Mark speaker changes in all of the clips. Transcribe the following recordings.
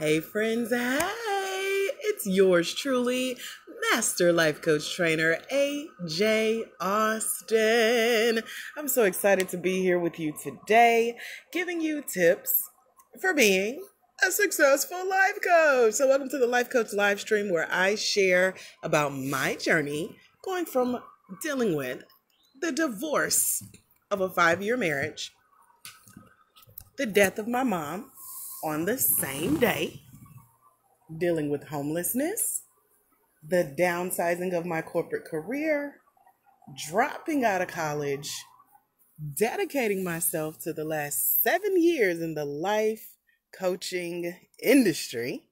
Speaker 1: Hey, friends. Hey, it's yours truly, Master Life Coach Trainer AJ Austin. I'm so excited to be here with you today, giving you tips for being a successful life coach. So, welcome to the Life Coach live stream where I share about my journey going from dealing with the divorce of a 5-year marriage, the death of my mom on the same day, dealing with homelessness, the downsizing of my corporate career, dropping out of college, dedicating myself to the last 7 years in the life coaching industry,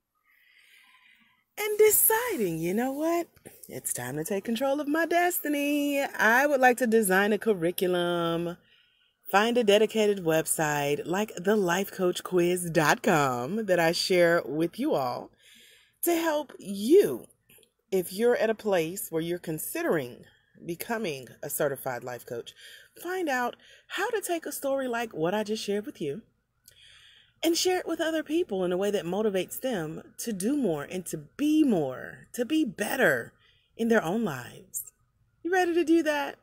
Speaker 1: and deciding, you know what? It's time to take control of my destiny. I would like to design a curriculum, find a dedicated website like thelifecoachquiz.com that I share with you all to help you if you're at a place where you're considering becoming a certified life coach. Find out how to take a story like what I just shared with you and share it with other people in a way that motivates them to do more, to be better in their own lives. You ready to do that?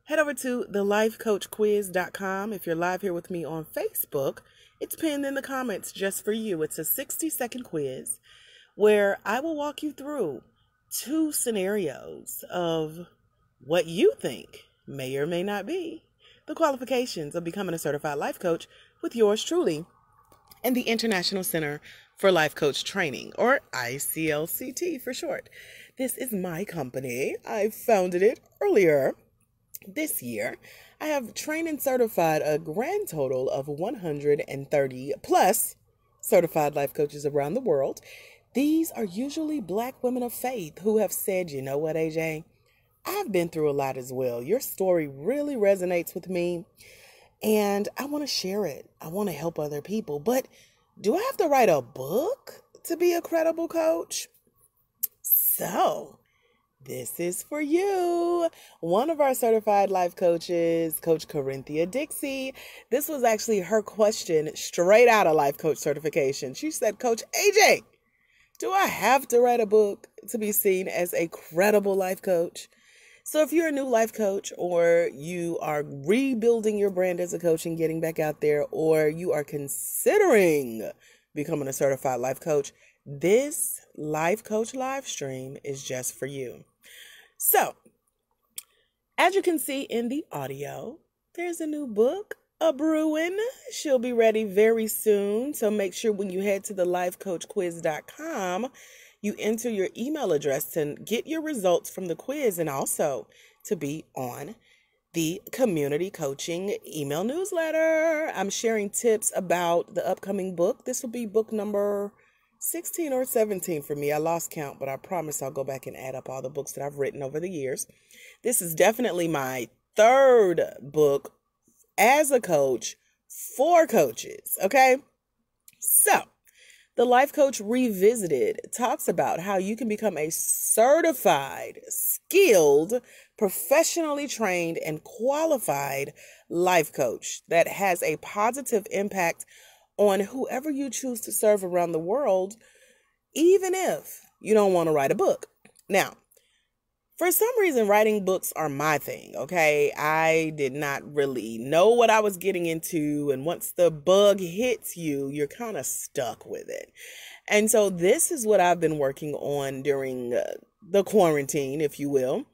Speaker 1: Head over to thelifecoachquiz.com. If you're live here with me on Facebook, it's pinned in the comments just for you. It's a 60-second quiz where I will walk you through 2 scenarios of what you think may or may not be the qualifications of becoming a certified life coach with yours truly and the International Center for Life Coach Training, or ICLCT for short. This is my company. I founded it earlier this year. I have trained and certified a grand total of 130 plus certified life coaches around the world. These are usually Black women of faith who have said, you know what, AJ, I've been through a lot as well. Your story really resonates with me and I want to share it. I want to help other people, but do I have to write a book to be a credible coach? So this is for you. One of our certified life coaches, Coach Corinthia Dixie, this was actually her question straight out of life coach certification. She said, Coach AJ, do I have to write a book to be seen as a credible life coach? So if you're a new life coach, or you are rebuilding your brand as a coach and getting back out there, or you are considering becoming a certified life coach, this life coach live stream is just for you. So, as you can see in the audio, there's a new book a brewing. She'll be ready very soon. So make sure when you head to the lifecoachquiz.com, you enter your email address to get your results from the quiz and also to be on the community coaching email newsletter. I'm sharing tips about the upcoming book. This will be book number 16 or 17 for me. I lost count, but I promise I'll go back and add up all the books that I've written over the years. This is definitely my 3rd book as a coach for coaches. Okay. So the Life Coach Revisited talks about how you can become a certified, skilled, professionally trained, and qualified life coach that has a positive impact on whoever you choose to serve around the world, even if you don't want to write a book. Now, for some reason, writing books are my thing, okay? I did not really know what I was getting into, and once the bug hits you, you're kind of stuck with it. And so this is what I've been working on during the quarantine, if you will.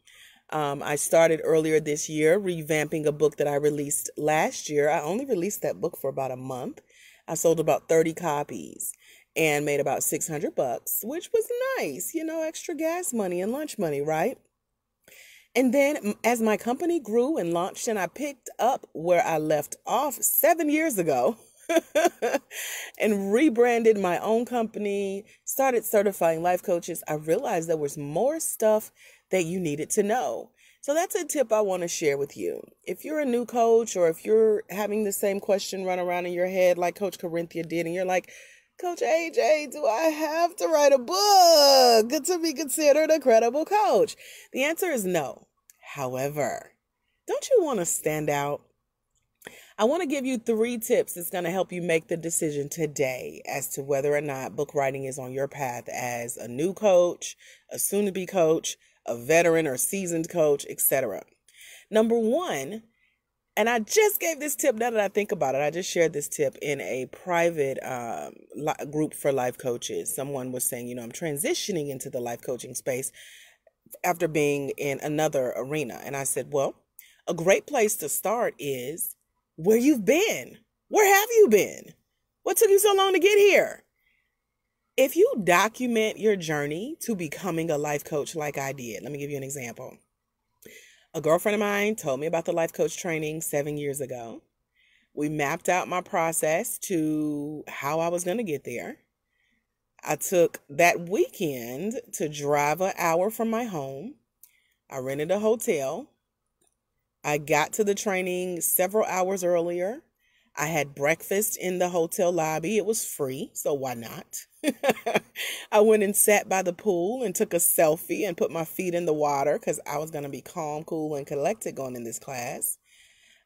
Speaker 1: I started earlier this year revamping a book that I released last year. I only released that book for about a month. I sold about 30 copies and made about $600, which was nice, extra gas money and lunch money, right? And then as my company grew and launched and I picked up where I left off 7 years ago and rebranded my own company, started certifying life coaches, I realized there was more stuff that you needed to know. So that's a tip I want to share with you. If you're a new coach, or if you're having the same question run around in your head like Coach Corinthia did, and you're like, Coach AJ, do I have to write a book to be considered a credible coach? The answer is no. However, don't you want to stand out? I want to give you 3 tips that's going to help you make the decision today as to whether or not book writing is on your path as a new coach, a soon-to-be coach, a veteran or seasoned coach, etc. Number 1, and I just gave this tip now that I think about it. I just shared this tip in a private group for life coaches. Someone was saying, I'm transitioning into the life coaching space after being in another arena. And I said, well, a great place to start is where you've been. Where have you been? What took you so long to get here? If you document your journey to becoming a life coach like I did, let me give you an example. A girlfriend of mine told me about the life coach training 7 years ago. We mapped out my process to how I was going to get there. I took that weekend to drive an hour from my home. I rented a hotel. I got to the training several hours earlier. I had breakfast in the hotel lobby. It was free, so why not? I went and sat by the pool and took a selfie and put my feet in the water because I was going to be calm, cool, and collected going in this class.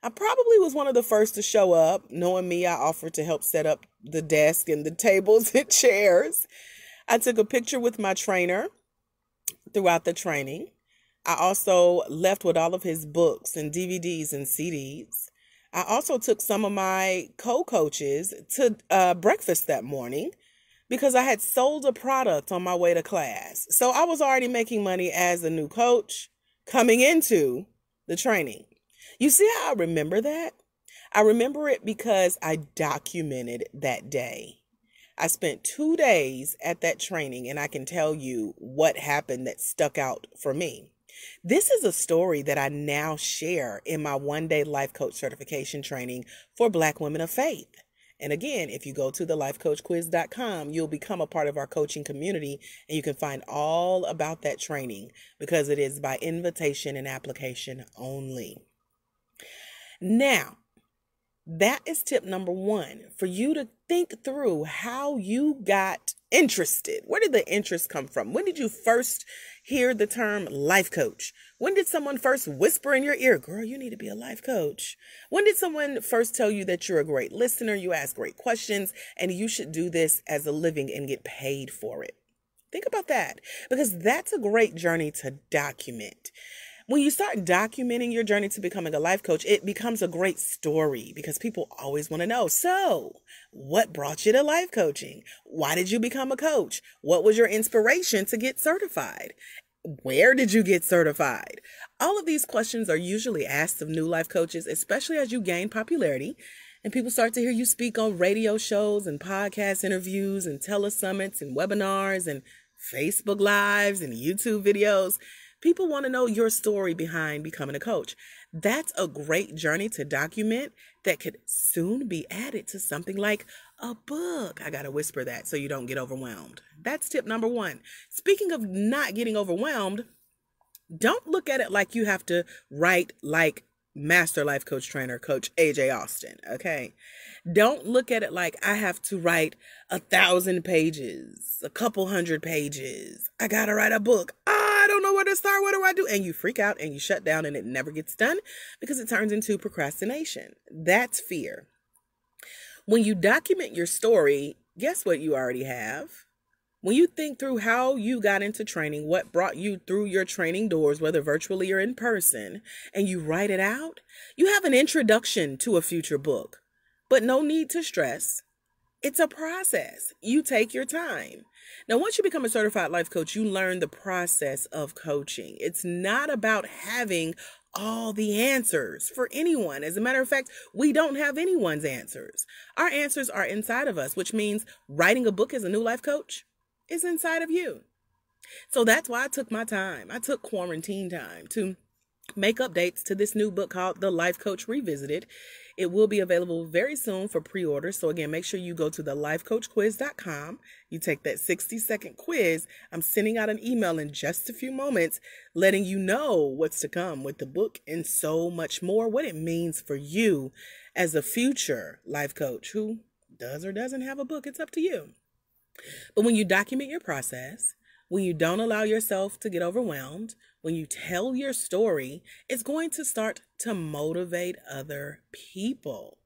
Speaker 1: I probably was one of the first to show up. Knowing me, I offered to help set up the desk and the tables and chairs. I took a picture with my trainer throughout the training. I also left with all of his books and DVDs and CDs. I also took some of my co-coaches to breakfast that morning because I had sold a product on my way to class. So I was already making money as a new coach coming into the training. You see how I remember that? I remember it because I documented that day. I spent 2 days at that training, and I can tell you what happened that stuck out for me. This is a story that I now share in my one-day life coach certification training for Black women of faith. And again, if you go to thelifecoachquiz.com, you'll become a part of our coaching community, and you can find all about that training because it is by invitation and application only. Now, that is tip number 1, for you to think through how you got interested. Where did the interest come from? When did you first hear the term life coach? When did someone first whisper in your ear, girl, you need to be a life coach? When did someone first tell you that you're a great listener, you ask great questions, and you should do this as a living and get paid for it? Think about that, because that's a great journey to document. When you start documenting your journey to becoming a life coach, it becomes a great story because people always want to know, so what brought you to life coaching? Why did you become a coach? What was your inspiration to get certified? Where did you get certified? All of these questions are usually asked of new life coaches, especially as you gain popularity and people start to hear you speak on radio shows and podcast interviews and telesummits and webinars and Facebook Lives and YouTube videos. People want to know your story behind becoming a coach. That's a great journey to document that could soon be added to something like a book. I got to whisper that so you don't get overwhelmed. That's tip number 1. Speaking of not getting overwhelmed, don't look at it like you have to write like Master Life Coach Trainer, Coach AJ Austin, okay? Don't look at it like I have to write 1,000 pages, a couple hundred pages. I got to write a book. I don't know where to start. What do I do? And you freak out and you shut down and it never gets done because it turns into procrastination. That's fear. When you document your story, guess what you already have? When you think through how you got into training, what brought you through your training doors, whether virtually or in person, and you write it out, you have an introduction to a future book. But no need to stress. It's a process. You take your time. Now, once you become a certified life coach, you learn the process of coaching. It's not about having all the answers for anyone. As a matter of fact, we don't have anyone's answers. Our answers are inside of us, which means writing a book as a new life coach is inside of you. So that's why I took my time. I took quarantine time to make updates to this new book called The Life Coach Revisited. It will be available very soon for pre-order. So again, make sure you go to thelifecoachquiz.com. You take that 60-second quiz. I'm sending out an email in just a few moments, letting you know what's to come with the book and so much more, what it means for you as a future life coach who does or doesn't have a book. It's up to you. But when you document your process, when you don't allow yourself to get overwhelmed, when you tell your story, it's going to start to motivate other people.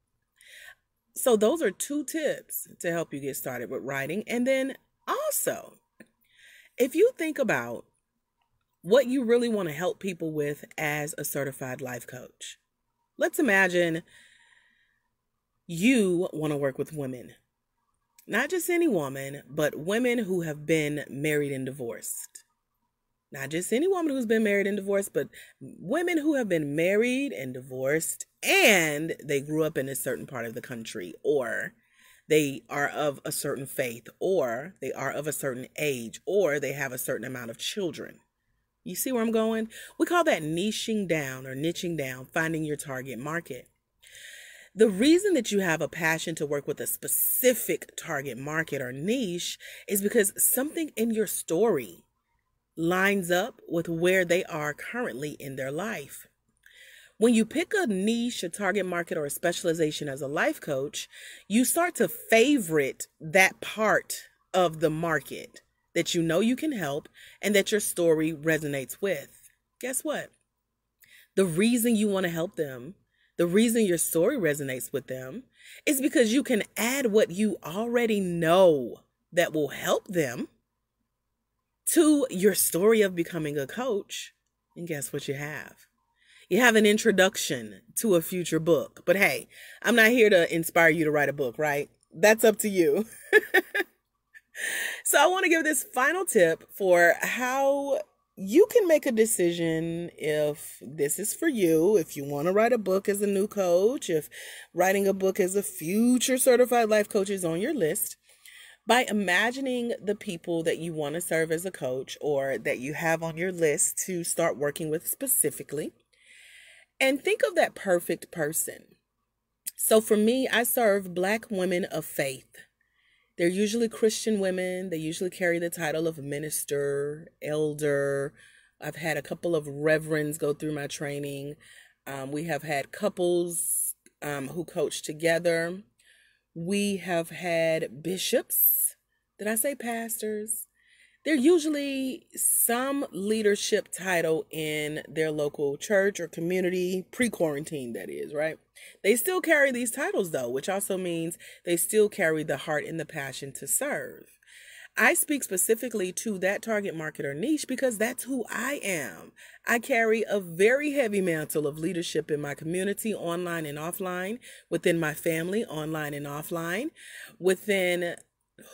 Speaker 1: So those are 2 tips to help you get started with writing. And then also, if you think about what you really want to help people with as a certified life coach, let's imagine you want to work with women. Not just any woman, but women who have been married and divorced. Not just any woman who's been married and divorced, but women who have been married and divorced and they grew up in a certain part of the country, or they are of a certain faith, or they are of a certain age, or they have a certain amount of children. You see where I'm going? We call that niching down or niching down, finding your target market. The reason that you have a passion to work with a specific target market or niche is because something in your story lines up with where they are currently in their life. When you pick a niche, a target market, or a specialization as a life coach, you start to favorite that part of the market that you know you can help and that your story resonates with. Guess what? The reason you want to help them, the reason your story resonates with them, is because you can add what you already know that will help them to your story of becoming a coach. And guess what you have? You have an introduction to a future book. But hey, I'm not here to inspire you to write a book, right? That's up to you. So I want to give this final tip for how you can make a decision if this is for you, if you want to write a book as a new coach, if writing a book as a future certified life coach is on your list, by imagining the people that you want to serve as a coach or that you have on your list to start working with specifically. And think of that perfect person. So for me, I serve Black women of faith. They're usually Christian women. They usually carry the title of minister, elder. I've had a couple of reverends go through my training. We have had couples who coach together. We have had bishops. Did I say pastors? They're usually some leadership title in their local church or community, pre-quarantine that is, right? They still carry these titles though, which also means they still carry the heart and the passion to serve. I speak specifically to that target market or niche because that's who I am. I carry a very heavy mantle of leadership in my community, online and offline, within my family, online and offline, within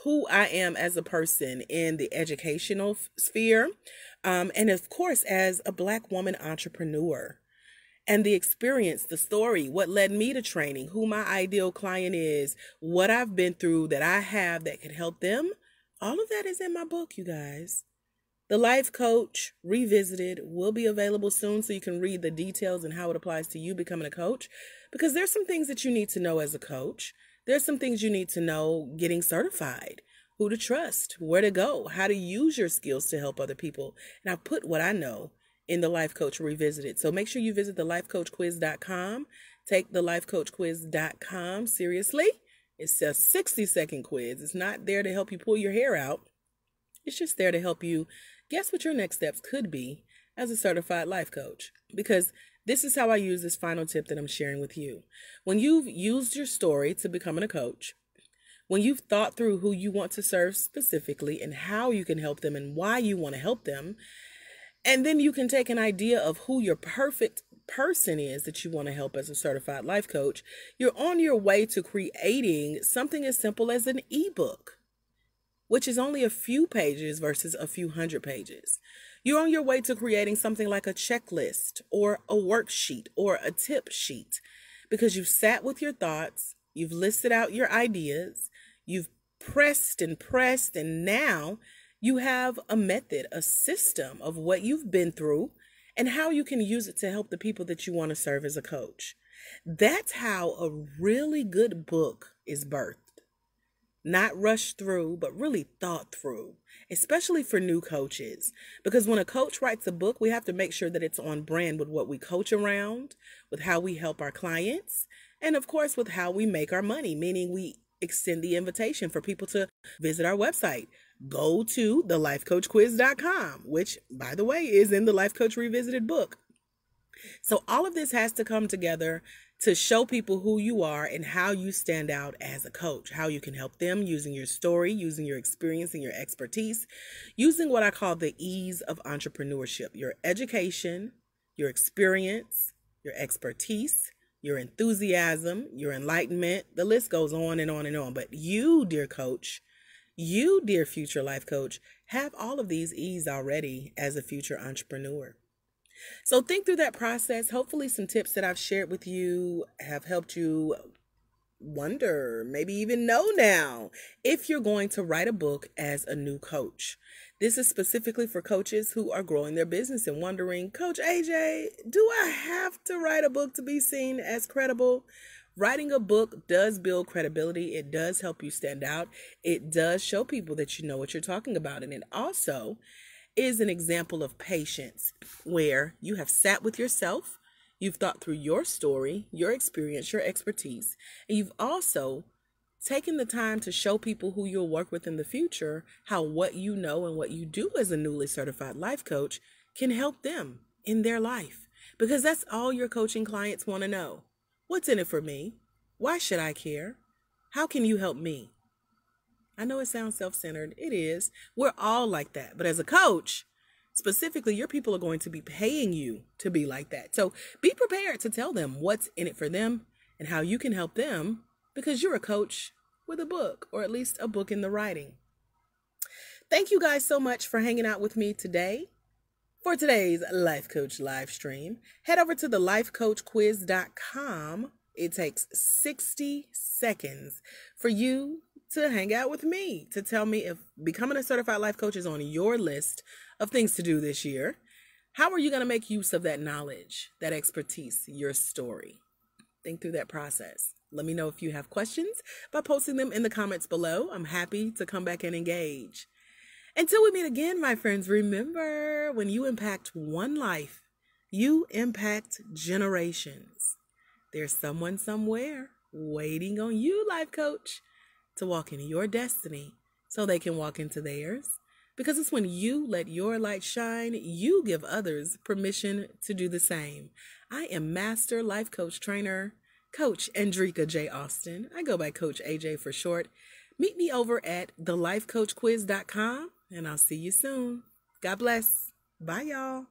Speaker 1: who I am as a person in the educational sphere, and of course as a Black woman entrepreneur. And the experience, the story, what led me to training, who my ideal client is, what I've been through that I have that could help them, all of that is in my book, you guys. The Life Coach Revisited will be available soon so you can read the details and how it applies to you becoming a coach, because there's some things that you need to know as a coach. There's some things you need to know getting certified, who to trust, where to go, how to use your skills to help other people. And I've put what I know in the Life Coach Revisited. So make sure you visit thelifecoachquiz.com. Take thelifecoachquiz.com seriously. It's a 60-second quiz. It's not there to help you pull your hair out. It's just there to help you guess what your next steps could be as a certified life coach. Because this is how I use this final tip that I'm sharing with you. When you've used your story to becoming a coach, when you've thought through who you want to serve specifically and how you can help them and why you want to help them, and then you can take an idea of who your perfect person is that you want to help as a certified life coach, you're on your way to creating something as simple as an ebook, which is only a few pages versus a few hundred pages. You're on your way to creating something like a checklist or a worksheet or a tip sheet, because you've sat with your thoughts, you've listed out your ideas, you've pressed, and now you have a method, a system of what you've been through and how you can use it to help the people that you want to serve as a coach. That's how a really good book is birthed. Not rushed through, but really thought through, especially for new coaches. Because when a coach writes a book, we have to make sure that it's on brand with what we coach around, with how we help our clients, and of course, with how we make our money, meaning we extend the invitation for people to visit our website. Go to thelifecoachquiz.com, which, by the way, is in the Life Coach Revisited book. So all of this has to come together to show people who you are and how you stand out as a coach, how you can help them using your story, using your experience and your expertise, using what I call the E's of entrepreneurship: your education, your experience, your expertise, your enthusiasm, your enlightenment. The list goes on and on and on. But you, dear coach, you, dear future life coach, have all of these E's already as a future entrepreneur. So think through that process. Hopefully some tips that I've shared with you have helped you wonder, maybe even know now, if you're going to write a book as a new coach. This is specifically for coaches who are growing their business and wondering, Coach AJ, do I have to write a book to be seen as credible? Writing a book does build credibility. It does help you stand out. It does show people that you know what you're talking about. And it also is an example of patience, where you have sat with yourself, you've thought through your story, your experience, your expertise, and you've also taken the time to show people who you'll work with in the future how what you know and what you do as a newly certified life coach can help them in their life. Because that's all your coaching clients want to know. What's in it for me? Why should I care? How can you help me? I know it sounds self-centered. It is. We're all like that. But as a coach, specifically, your people are going to be paying you to be like that. So be prepared to tell them what's in it for them and how you can help them, because you're a coach with a book, or at least a book in the writing. Thank you guys so much for hanging out with me today. For today's Life Coach live stream, head over to the lifecoachquiz.com. It takes 60 seconds for you to hang out with me, to tell me if becoming a certified life coach is on your list of things to do this year. How are you going to make use of that knowledge, that expertise, your story? Think through that process. Let me know if you have questions by posting them in the comments below. I'm happy to come back and engage. Until we meet again, my friends, remember, when you impact one life, you impact generations. There's someone somewhere waiting on you, life coach, to walk in your destiny so they can walk into theirs. Because it's when you let your light shine, you give others permission to do the same. I am Master Life Coach Trainer, Coach Andrika J. Austin. I go by Coach AJ for short. Meet me over at thelifecoachquiz.com, and I'll see you soon. God bless. Bye, y'all.